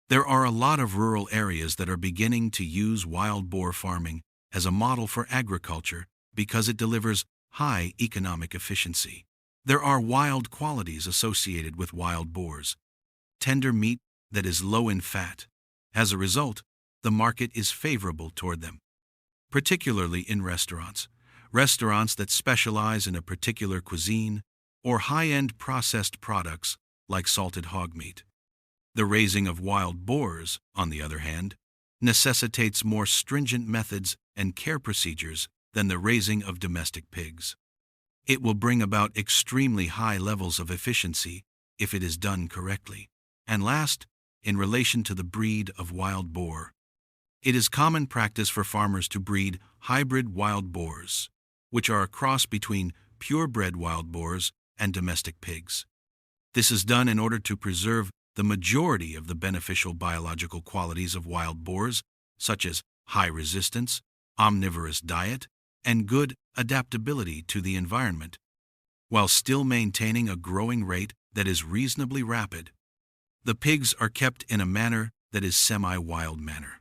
There are a lot of rural areas that are beginning to use wild boar farming as a model for agriculture because it delivers high economic efficiency. There are wild qualities associated with wild boars. Tender meat that is low in fat. As a result, the market is favorable toward them, particularly in restaurants. Restaurants that specialize in a particular cuisine or high-end processed products like salted hog meat. The raising of wild boars, on the other hand, necessitates more stringent methods and care procedures than the raising of domestic pigs. It will bring about extremely high levels of efficiency if it is done correctly. And last, in relation to the breed of wild boar, it is common practice for farmers to breed hybrid wild boars, which are a cross between purebred wild boars and domestic pigs. This is done in order to preserve the majority of the beneficial biological qualities of wild boars, such as high resistance, omnivorous diet, and good adaptability to the environment, while still maintaining a growing rate that is reasonably rapid. The pigs are kept in a manner that is semi-wild manner.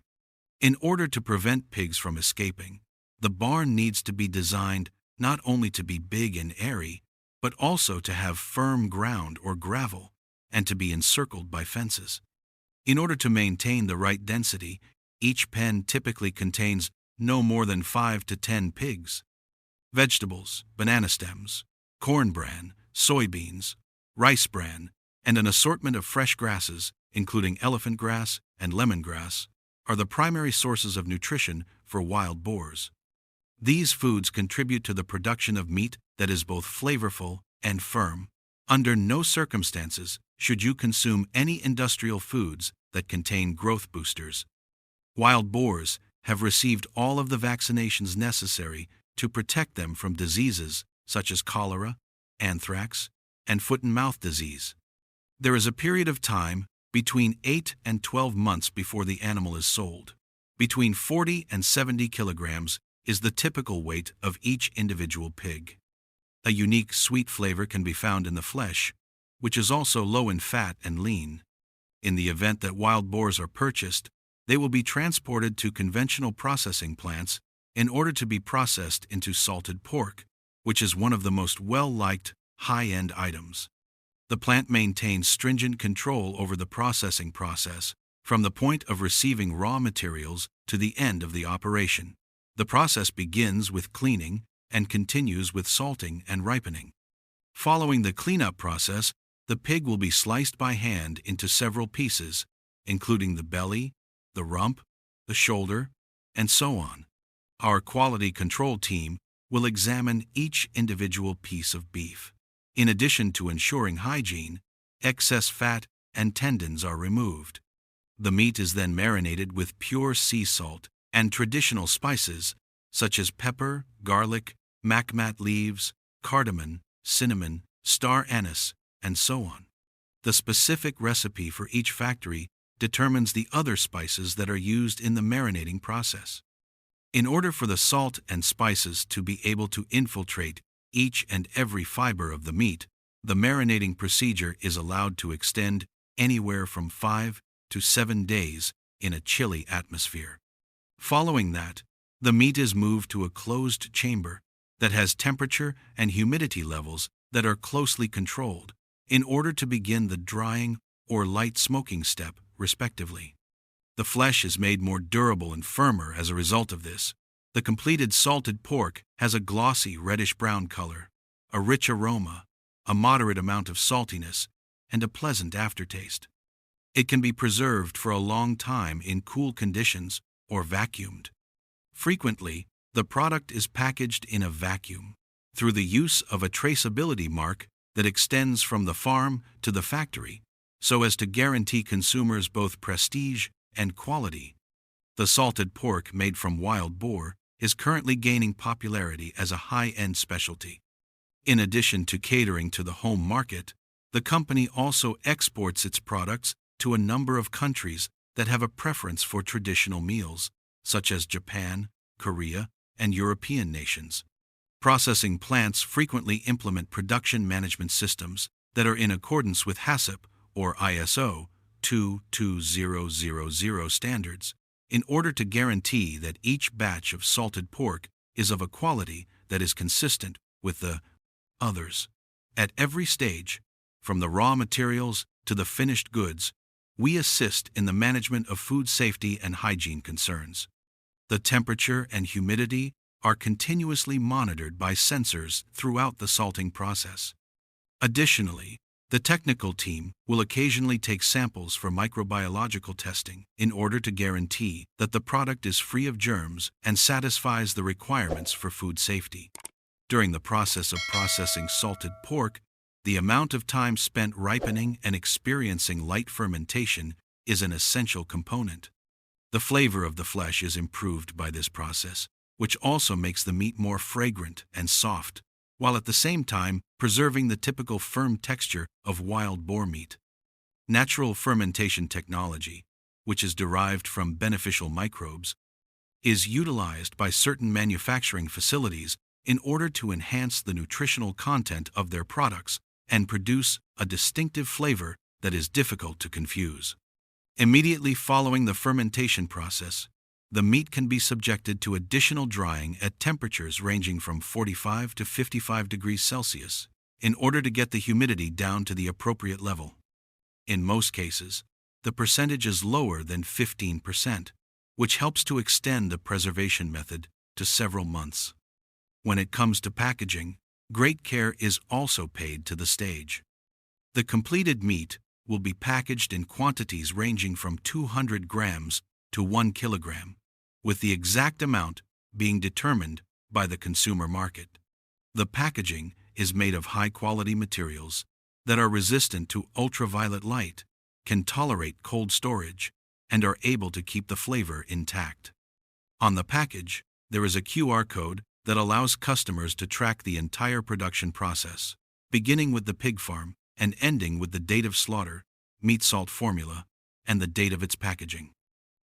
In order to prevent pigs from escaping, the barn needs to be designed not only to be big and airy, but also to have firm ground or gravel and to be encircled by fences. In order to maintain the right density, each pen typically contains no more than 5 to 10 pigs. Vegetables, banana stems, corn bran, soybeans, rice bran, and an assortment of fresh grasses, including elephant grass and lemongrass, are the primary sources of nutrition for wild boars. These foods contribute to the production of meat that is both flavorful and firm. Under no circumstances should you consume any industrial foods that contain growth boosters. Wild boars have received all of the vaccinations necessary to protect them from diseases such as cholera, anthrax, and foot and mouth disease. There is a period of time between 8 and 12 months before the animal is sold. Between 40 and 70 kilograms is the typical weight of each individual pig. A unique sweet flavor can be found in the flesh, which is also low in fat and lean. In the event that wild boars are purchased, they will be transported to conventional processing plants in order to be processed into salted pork, which is one of the most well-liked high-end items. The plant maintains stringent control over the processing process from the point of receiving raw materials to the end of the operation. The process begins with cleaning and continues with salting and ripening. Following the cleanup process, the pig will be sliced by hand into several pieces, including the belly, the rump, the shoulder, and so on. Our quality control team will examine each individual piece of beef. In addition to ensuring hygiene, excess fat and tendons are removed. The meat is then marinated with pure sea salt and traditional spices such as pepper, garlic, macmat leaves, cardamom, cinnamon, star anise, and so on. The specific recipe for each factory determines the other spices that are used in the marinating process. In order for the salt and spices to be able to infiltrate each and every fiber of the meat, the marinating procedure is allowed to extend anywhere from 5 to 7 days in a chilly atmosphere. Following that, the meat is moved to a closed chamber that has temperature and humidity levels that are closely controlled in order to begin the drying or light smoking step, respectively. The flesh is made more durable and firmer as a result of this. The completed salted pork has a glossy reddish-brown color, a rich aroma, a moderate amount of saltiness, and a pleasant aftertaste. It can be preserved for a long time in cool conditions or vacuumed. Frequently, the product is packaged in a vacuum through the use of a traceability mark that extends from the farm to the factory so as to guarantee consumers both prestige and quality. The salted pork made from wild boar is currently gaining popularity as a high-end specialty. In addition to catering to the home market, the company also exports its products to a number of countries that have a preference for traditional meals, such as Japan, Korea, and European nations. Processing plants frequently implement production management systems that are in accordance with HACCP or ISO 22000 standards in order to guarantee that each batch of salted pork is of a quality that is consistent with the others. At every stage, from the raw materials to the finished goods, we assist in the management of food safety and hygiene concerns. The temperature and humidity are continuously monitored by sensors throughout the salting process. Additionally, the technical team will occasionally take samples for microbiological testing in order to guarantee that the product is free of germs and satisfies the requirements for food safety. During the process of processing salted pork, the amount of time spent ripening and experiencing light fermentation is an essential component. The flavor of the flesh is improved by this process, which also makes the meat more fragrant and soft, while at the same time preserving the typical firm texture of wild boar meat. Natural fermentation technology, which is derived from beneficial microbes, is utilized by certain manufacturing facilities in order to enhance the nutritional content of their products and produce a distinctive flavor that is difficult to confuse. Immediately following the fermentation process, the meat can be subjected to additional drying at temperatures ranging from 45 to 55 degrees Celsius in order to get the humidity down to the appropriate level. In most cases, the percentage is lower than 15%, which helps to extend the preservation method to several months. When it comes to packaging, great care is also paid to the stage. The completed meat will be packaged in quantities ranging from 200 grams to 1 kilogram, with the exact amount being determined by the consumer market. The packaging is made of high-quality materials that are resistant to ultraviolet light, can tolerate cold storage, and are able to keep the flavor intact. On the package, there is a QR code that allows customers to track the entire production process, beginning with the pig farm and ending with the date of slaughter, meat salt formula, and the date of its packaging.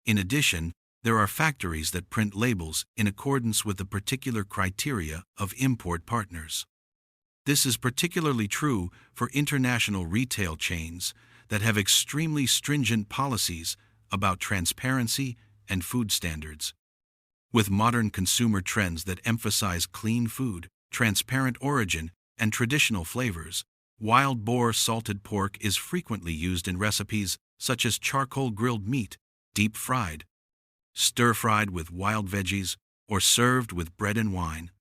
In addition, there are factories that print labels in accordance with the particular criteria of import partners. This is particularly true for international retail chains that have extremely stringent policies about transparency and food standards. With modern consumer trends that emphasize clean food, transparent origin, and traditional flavors, wild boar salted pork is frequently used in recipes such as charcoal grilled meat, deep fried, stir-fried with wild veggies, or served with bread and wine.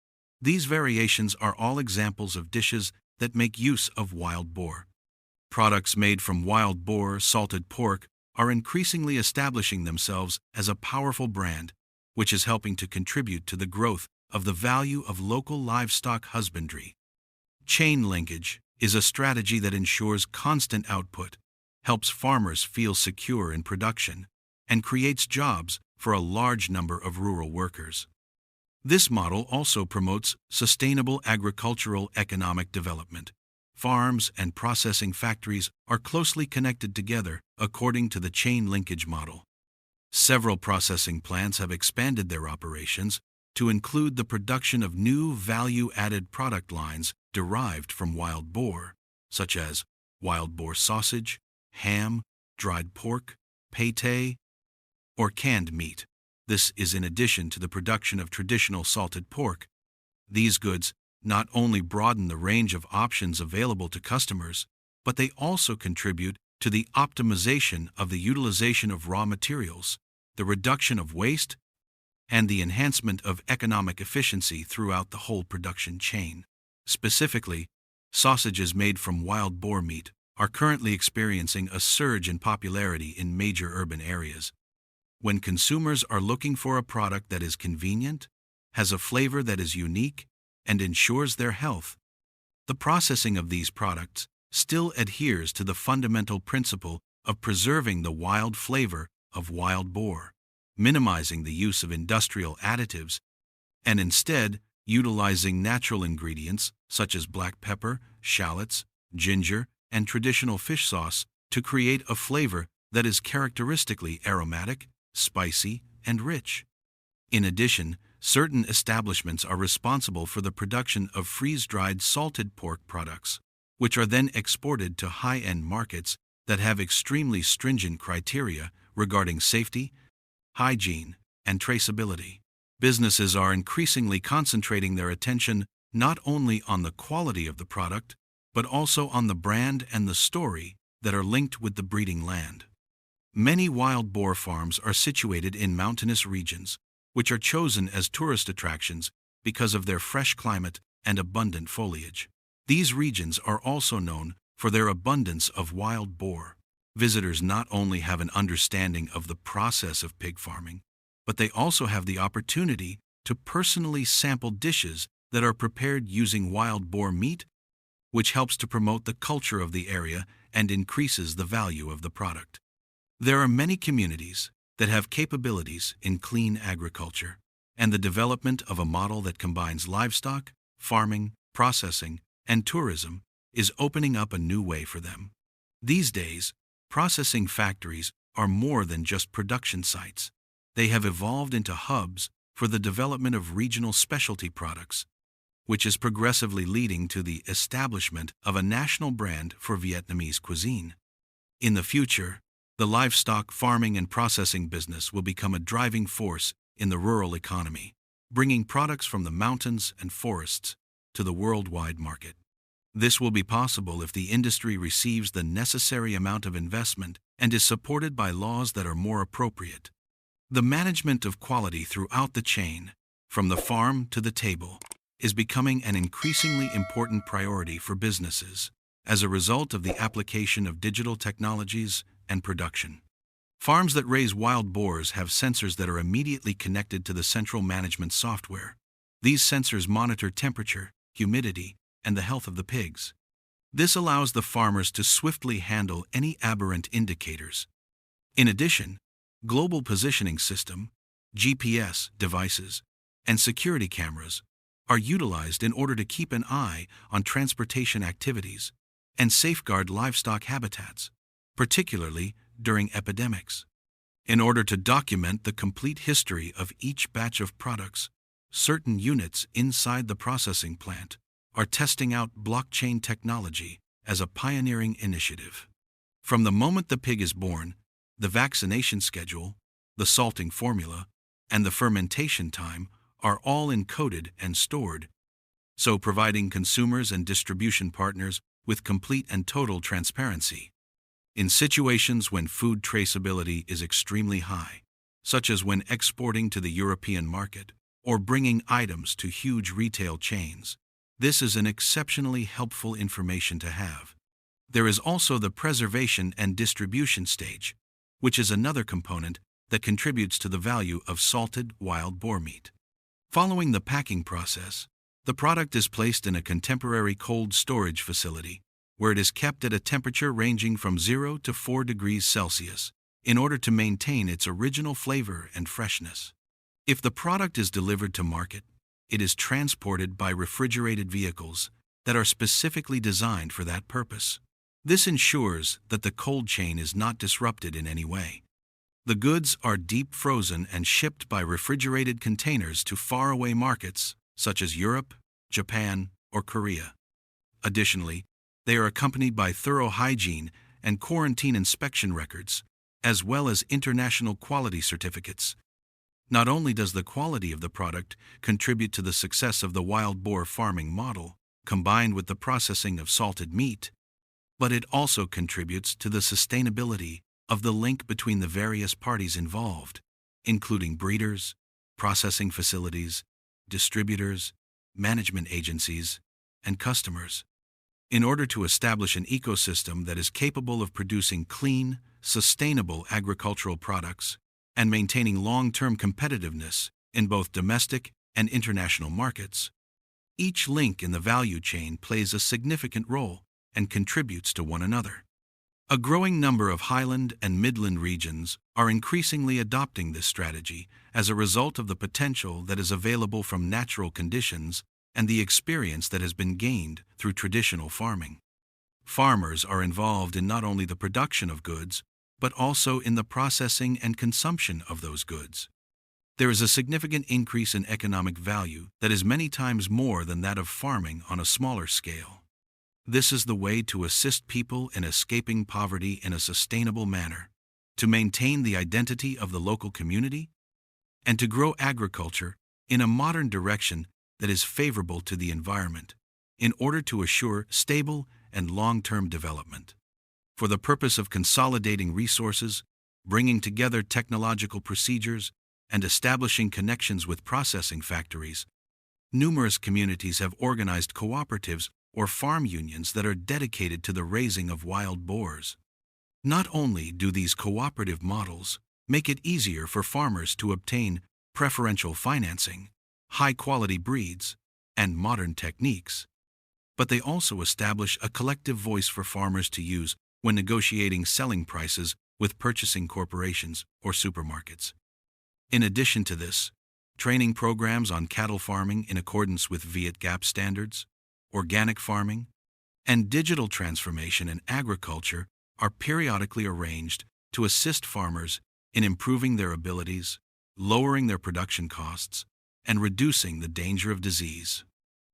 These variations are all examples of dishes that make use of wild boar. Products made from wild boar salted pork are increasingly establishing themselves as a powerful brand, which is helping to contribute to the growth of the value of local livestock husbandry. Chain linkage is a strategy that ensures constant output, helps farmers feel secure in production, and creates jobs for a large number of rural workers. This model also promotes sustainable agricultural economic development. Farms and processing factories are closely connected together according to the chain linkage model. Several processing plants have expanded their operations to include the production of new value-added product lines derived from wild boar, such as wild boar sausage, ham, dried pork, pâté, or canned meat. This is in addition to the production of traditional salted pork. These goods not only broaden the range of options available to customers, but they also contribute to the optimization of the utilization of raw materials, the reduction of waste, and the enhancement of economic efficiency throughout the whole production chain. Specifically, sausages made from wild boar meat are currently experiencing a surge in popularity in major urban areas. When consumers are looking for a product that is convenient, has a flavor that is unique, and ensures their health, the processing of these products still adheres to the fundamental principle of preserving the wild flavor of wild boar, minimizing the use of industrial additives, and instead utilizing natural ingredients such as black pepper, shallots, ginger, and traditional fish sauce to create a flavor that is characteristically aromatic, spicy, and rich. In addition, certain establishments are responsible for the production of freeze-dried salted pork products, which are then exported to high-end markets that have extremely stringent criteria regarding safety, hygiene, and traceability. Businesses are increasingly concentrating their attention not only on the quality of the product, but also on the brand and the story that are linked with the breeding land. Many wild boar farms are situated in mountainous regions, which are chosen as tourist attractions because of their fresh climate and abundant foliage. These regions are also known for their abundance of wild boar. Visitors not only have an understanding of the process of pig farming, but they also have the opportunity to personally sample dishes that are prepared using wild boar meat, which helps to promote the culture of the area and increases the value of the product. There are many communities that have capabilities in clean agriculture, and the development of a model that combines livestock, farming, processing, and tourism is opening up a new way for them. These days, processing factories are more than just production sites. They have evolved into hubs for the development of regional specialty products, which is progressively leading to the establishment of a national brand for Vietnamese cuisine. In the future, the livestock farming and processing business will become a driving force in the rural economy, bringing products from the mountains and forests to the worldwide market. This will be possible if the industry receives the necessary amount of investment and is supported by laws that are more appropriate. The management of quality throughout the chain, from the farm to the table, is becoming an increasingly important priority for businesses as a result of the application of digital technologies and production. Farms that raise wild boars have sensors that are immediately connected to the central management software. These sensors monitor temperature, humidity, and the health of the pigs. This allows the farmers to swiftly handle any aberrant indicators. In addition, global positioning system, GPS devices, and security cameras are utilized in order to keep an eye on transportation activities and safeguard livestock habitats, particularly during epidemics. In order to document the complete history of each batch of products, certain units inside the processing plant are testing out blockchain technology as a pioneering initiative. From the moment the pig is born, the vaccination schedule, the salting formula, and the fermentation time are all encoded and stored, so providing consumers and distribution partners with complete and total transparency. In situations when food traceability is extremely high, such as when exporting to the European market or bringing items to huge retail chains, this is an exceptionally helpful information to have. There is also the preservation and distribution stage, which is another component that contributes to the value of salted wild boar meat. Following the packing process, the product is placed in a contemporary cold storage facility, where it is kept at a temperature ranging from 0 to 4 degrees Celsius, in order to maintain its original flavor and freshness. If the product is delivered to market, it is transported by refrigerated vehicles that are specifically designed for that purpose. This ensures that the cold chain is not disrupted in any way. The goods are deep frozen and shipped by refrigerated containers to faraway markets such as Europe, Japan, or Korea. Additionally, they are accompanied by thorough hygiene and quarantine inspection records, as well as international quality certificates. Not only does the quality of the product contribute to the success of the wild boar farming model, combined with the processing of salted meat, but it also contributes to the sustainability of the link between the various parties involved, including breeders, processing facilities, distributors, management agencies, and customers. In order to establish an ecosystem that is capable of producing clean, sustainable agricultural products and maintaining long-term competitiveness in both domestic and international markets, each link in the value chain plays a significant role and contributes to one another. A growing number of highland and midland regions are increasingly adopting this strategy as a result of the potential that is available from natural conditions and the experience that has been gained through traditional farming. Farmers are involved in not only the production of goods, but also in the processing and consumption of those goods. There is a significant increase in economic value that is many times more than that of farming on a smaller scale. This is the way to assist people in escaping poverty in a sustainable manner, to maintain the identity of the local community, and to grow agriculture in a modern direction that is favorable to the environment, in order to assure stable and long-term development. For the purpose of consolidating resources, bringing together technological procedures, and establishing connections with processing factories, numerous communities have organized cooperatives or farm unions that are dedicated to the raising of wild boars. Not only do these cooperative models make it easier for farmers to obtain preferential financing, high-quality breeds, and modern techniques, but they also establish a collective voice for farmers to use when negotiating selling prices with purchasing corporations or supermarkets. In addition to this, training programs on cattle farming in accordance with Vietgap standards, organic farming, and digital transformation in agriculture are periodically arranged to assist farmers in improving their abilities, lowering their production costs, and reducing the danger of disease.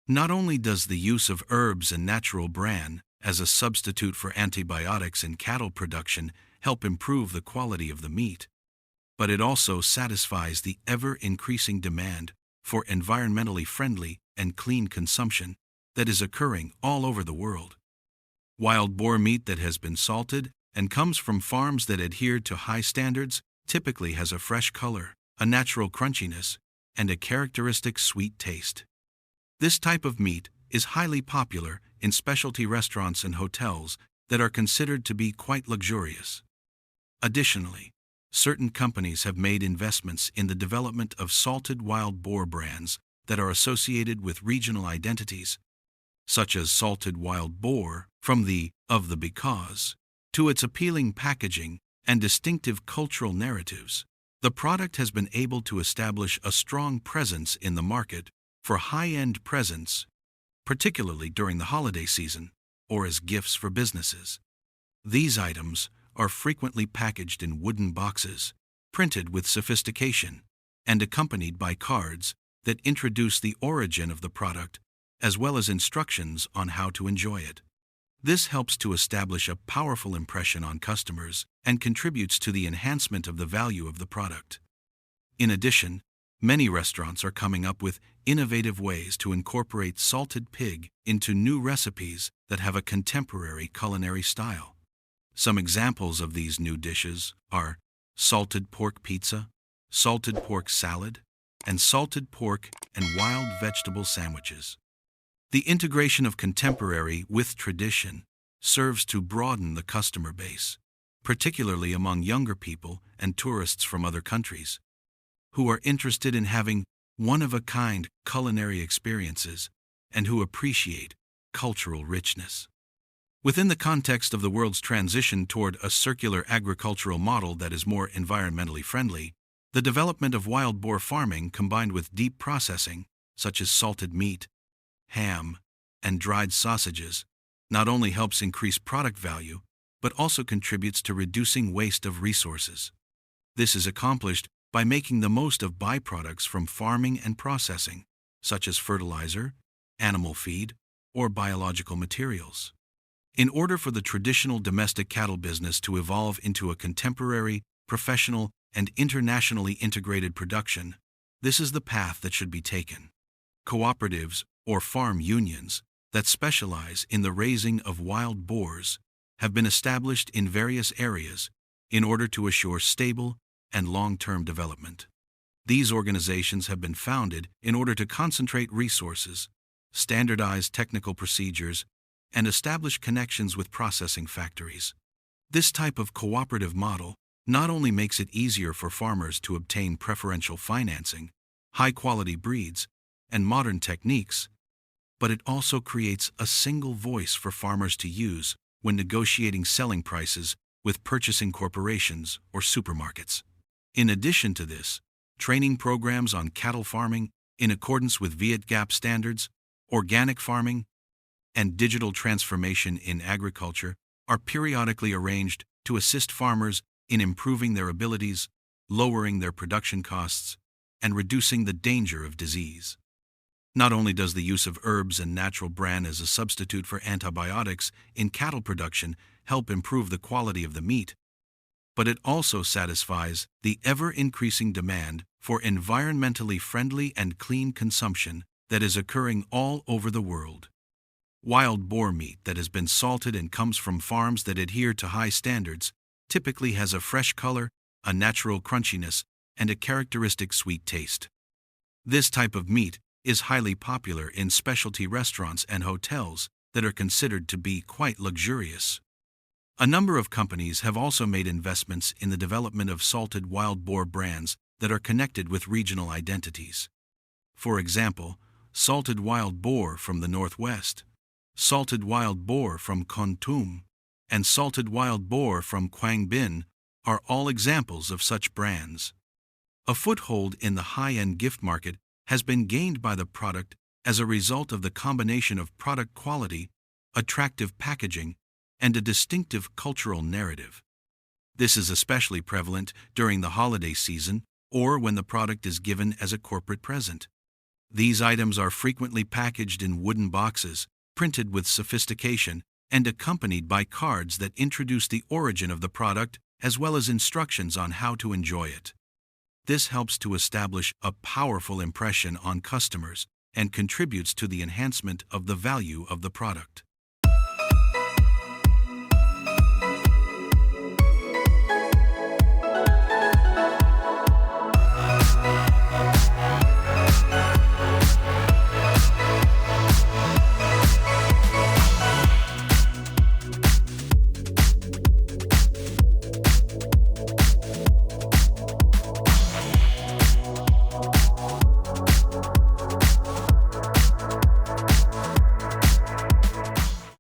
Not only does the use of herbs and natural bran as a substitute for antibiotics in cattle production help improve the quality of the meat, but it also satisfies the ever-increasing demand for environmentally friendly and clean consumption that is occurring all over the world. Wild boar meat that has been salted and comes from farms that adhere to high standards typically has a fresh color, a natural crunchiness, and a characteristic sweet taste. This type of meat is highly popular in specialty restaurants and hotels that are considered to be quite luxurious. Additionally, certain companies have made investments in the development of salted wild boar brands that are associated with regional identities, such as salted wild boar from the of the because, to its appealing packaging and distinctive cultural narratives. The product has been able to establish a strong presence in the market for high-end presents, particularly during the holiday season or as gifts for businesses. These items are frequently packaged in wooden boxes, printed with sophistication, and accompanied by cards that introduce the origin of the product as well as instructions on how to enjoy it. This helps to establish a powerful impression on customers and contributes to the enhancement of the value of the product. In addition, many restaurants are coming up with innovative ways to incorporate salted pig into new recipes that have a contemporary culinary style. Some examples of these new dishes are salted pork pizza, salted pork salad, and salted pork and wild vegetable sandwiches. The integration of contemporary with tradition serves to broaden the customer base, particularly among younger people and tourists from other countries, who are interested in having one-of-a-kind culinary experiences and who appreciate cultural richness. Within the context of the world's transition toward a circular agricultural model that is more environmentally friendly, the development of wild boar farming combined with deep processing, such as salted meat, ham, and dried sausages, not only helps increase product value, but also contributes to reducing waste of resources. This is accomplished by making the most of byproducts from farming and processing, such as fertilizer, animal feed, or biological materials. In order for the traditional domestic cattle business to evolve into a contemporary, professional, and internationally integrated production, this is the path that should be taken. Cooperatives, or farm unions, that specialize in the raising of wild boars have been established in various areas in order to assure stable and long-term development. These organizations have been founded in order to concentrate resources, standardize technical procedures, and establish connections with processing factories. This type of cooperative model not only makes it easier for farmers to obtain preferential financing, high-quality breeds, and modern techniques, but it also creates a single voice for farmers to use when negotiating selling prices with purchasing corporations or supermarkets. In addition to this, training programs on cattle farming in accordance with Vietgap standards, organic farming, and digital transformation in agriculture are periodically arranged to assist farmers in improving their abilities, lowering their production costs, and reducing the danger of disease. Not only does the use of herbs and natural bran as a substitute for antibiotics in cattle production help improve the quality of the meat, but it also satisfies the ever-increasing demand for environmentally friendly and clean consumption that is occurring all over the world. Wild boar meat that has been salted and comes from farms that adhere to high standards typically has a fresh color, a natural crunchiness, and a characteristic sweet taste. This type of meat is highly popular in specialty restaurants and hotels that are considered to be quite luxurious. A number of companies have also made investments in the development of salted wild boar brands that are connected with regional identities. For example, salted wild boar from the Northwest, salted wild boar from Kon Tum, and salted wild boar from Quang Binh are all examples of such brands. A foothold in the high-end gift market has been gained by the product as a result of the combination of product quality, attractive packaging, and a distinctive cultural narrative. This is especially prevalent during the holiday season or when the product is given as a corporate present. These items are frequently packaged in wooden boxes, printed with sophistication, and accompanied by cards that introduce the origin of the product as well as instructions on how to enjoy it. This helps to establish a powerful impression on customers and contributes to the enhancement of the value of the product.